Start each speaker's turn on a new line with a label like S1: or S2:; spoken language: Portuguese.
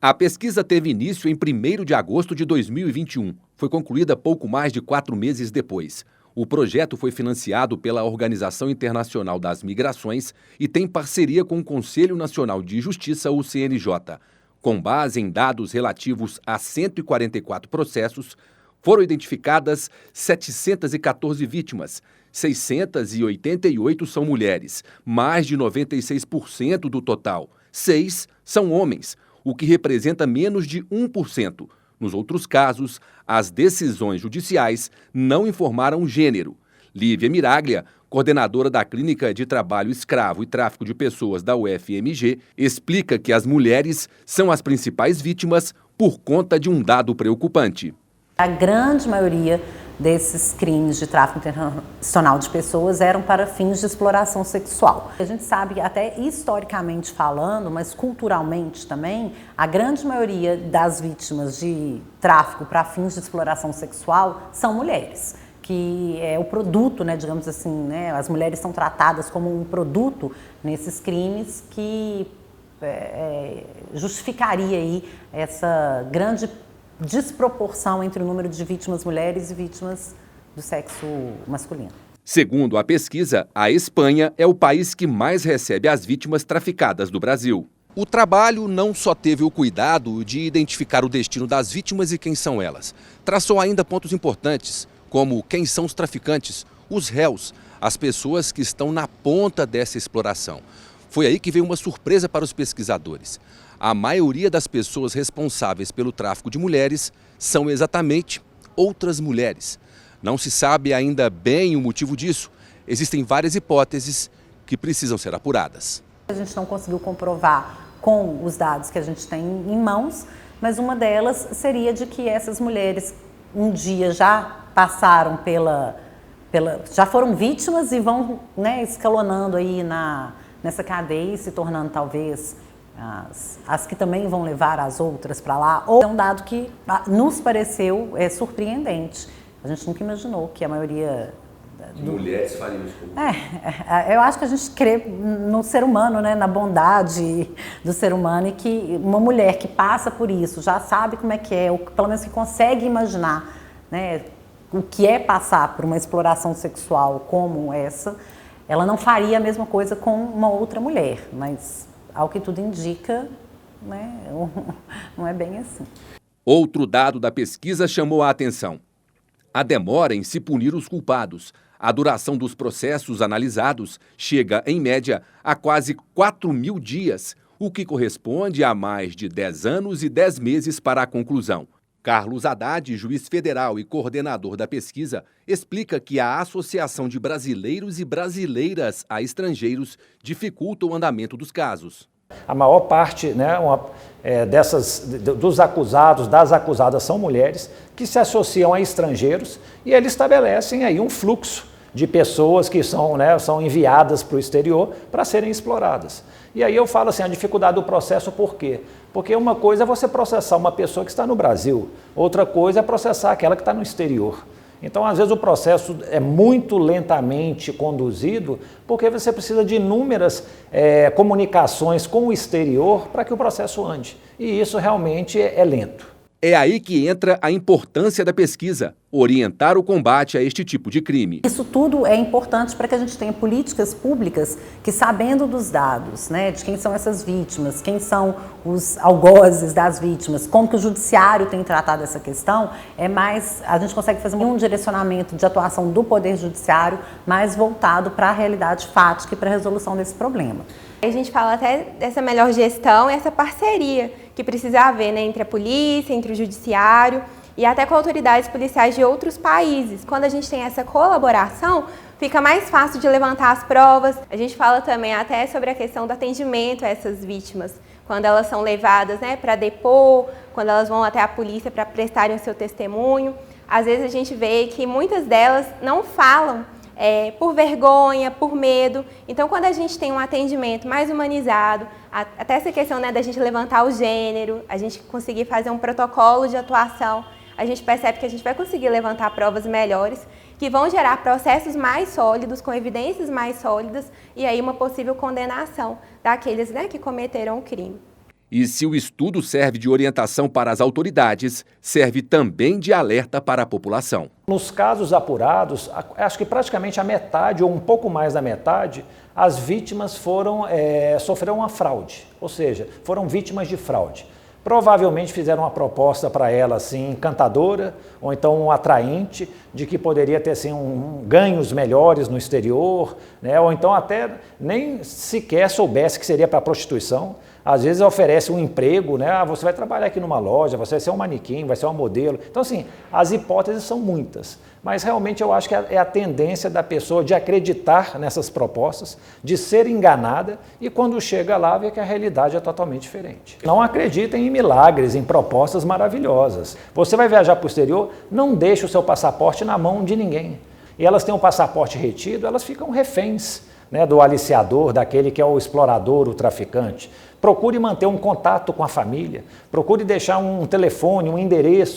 S1: A pesquisa teve início em 1º de agosto de 2021. Foi concluída pouco mais de 4 meses depois. O projeto foi financiado pela Organização Internacional das Migrações e tem parceria com o Conselho Nacional de Justiça, o CNJ. Com base em dados relativos a 144 processos, foram identificadas 714 vítimas. 688 são mulheres, mais de 96% do total. 6 são homens, o que representa menos de 1%. Nos outros casos, as decisões judiciais não informaram gênero. Lívia Miraglia, coordenadora da Clínica de Trabalho Escravo e Tráfico de Pessoas da UFMG, explica que as mulheres são as principais vítimas por conta de um dado preocupante.
S2: A grande maioria desses crimes de tráfico internacional de pessoas eram para fins de exploração sexual. A gente sabe, até historicamente falando, mas culturalmente também, a grande maioria das vítimas de tráfico para fins de exploração sexual são mulheres, que é o produto, né, digamos assim, né, as mulheres são tratadas como um produto nesses crimes que justificaria aí essa grande desproporção entre o número de vítimas mulheres e vítimas do sexo masculino.
S1: Segundo a pesquisa, a Espanha é o país que mais recebe as vítimas traficadas do Brasil. O trabalho não só teve o cuidado de identificar o destino das vítimas e quem são elas. Traçou ainda pontos importantes, como quem são os traficantes, os réus, as pessoas que estão na ponta dessa exploração. Foi aí que veio uma surpresa para os pesquisadores. A maioria das pessoas responsáveis pelo tráfico de mulheres são exatamente outras mulheres. Não se sabe ainda bem o motivo disso. Existem várias hipóteses que precisam ser apuradas.
S2: A gente não conseguiu comprovar com os dados que a gente tem em mãos, mas uma delas seria de que essas mulheres um dia já passaram já foram vítimas e vão, né, escalonando aí nessa cadeia e se tornando talvez as que também vão levar as outras para lá. Ou é um dado que nos pareceu surpreendente. A gente nunca imaginou que a maioria
S1: mulheres fariam isso.
S2: Eu acho que a gente crê no ser humano, né, na bondade do ser humano, e que uma mulher que passa por isso já sabe como é que é, ou pelo menos que consegue imaginar, né, o que é passar por uma exploração sexual como essa, ela não faria a mesma coisa com uma outra mulher, mas ao que tudo indica, né, não é bem assim.
S1: Outro dado da pesquisa chamou a atenção: a demora em se punir os culpados. A duração dos processos analisados chega, em média, a quase 4.000 dias, o que corresponde a mais de 10 anos e 10 meses para a conclusão. Carlos Haddad, juiz federal e coordenador da pesquisa, explica que a associação de brasileiros e brasileiras a estrangeiros dificulta o andamento dos casos.
S3: A maior parte, né, dos acusados, das acusadas, são mulheres que se associam a estrangeiros e eles estabelecem aí um fluxo de pessoas que são enviadas para o exterior para serem exploradas. E aí eu falo assim, a dificuldade do processo, por quê? Porque uma coisa é você processar uma pessoa que está no Brasil, outra coisa é processar aquela que está no exterior. Então, às vezes, o processo é muito lentamente conduzido porque você precisa de inúmeras comunicações com o exterior para que o processo ande. E isso realmente é lento.
S1: É aí que entra a importância da pesquisa, orientar o combate a este tipo de crime.
S2: Isso tudo é importante para que a gente tenha políticas públicas que, sabendo dos dados, né, de quem são essas vítimas, quem são os algozes das vítimas, como que o judiciário tem tratado essa questão, a gente consegue fazer um direcionamento de atuação do Poder Judiciário mais voltado para a realidade fática e para a resolução desse problema.
S4: A gente fala até dessa melhor gestão e essa parceria que precisa haver, né, entre a polícia, entre o judiciário e até com autoridades policiais de outros países. Quando a gente tem essa colaboração, fica mais fácil de levantar as provas. A gente fala também até sobre a questão do atendimento a essas vítimas, quando elas são levadas, né, para depor, quando elas vão até a polícia para prestarem o seu testemunho. Às vezes a gente vê que muitas delas não falam por vergonha, por medo. Então, quando a gente tem um atendimento mais humanizado, até essa questão, né, da gente levantar o gênero, a gente conseguir fazer um protocolo de atuação, a gente percebe que a gente vai conseguir levantar provas melhores, que vão gerar processos mais sólidos, com evidências mais sólidas, e aí uma possível condenação daqueles, né, que cometeram o crime.
S1: E se o estudo serve de orientação para as autoridades, serve também de alerta para a população.
S3: Nos casos apurados, acho que praticamente a metade ou um pouco mais da metade, as vítimas sofreram uma fraude, ou seja, foram vítimas de fraude. Provavelmente fizeram uma proposta para ela assim, encantadora, ou então um atraente, de que poderia ter assim, ganhos melhores no exterior, né? Ou então até nem sequer soubesse que seria para a prostituição. Às vezes oferece um emprego, né? Ah, você vai trabalhar aqui numa loja, você vai ser um manequim, vai ser um modelo. Então, assim, as hipóteses são muitas, mas realmente eu acho que é a tendência da pessoa de acreditar nessas propostas, de ser enganada e quando chega lá vê que a realidade é totalmente diferente. Não acreditem em milagres, em propostas maravilhosas. Você vai viajar para o exterior, não deixe o seu passaporte na mão de ninguém. E elas têm um passaporte retido, elas ficam reféns, né, do aliciador, daquele que é o explorador, o traficante. Procure manter um contato com a família, procure deixar um telefone, um endereço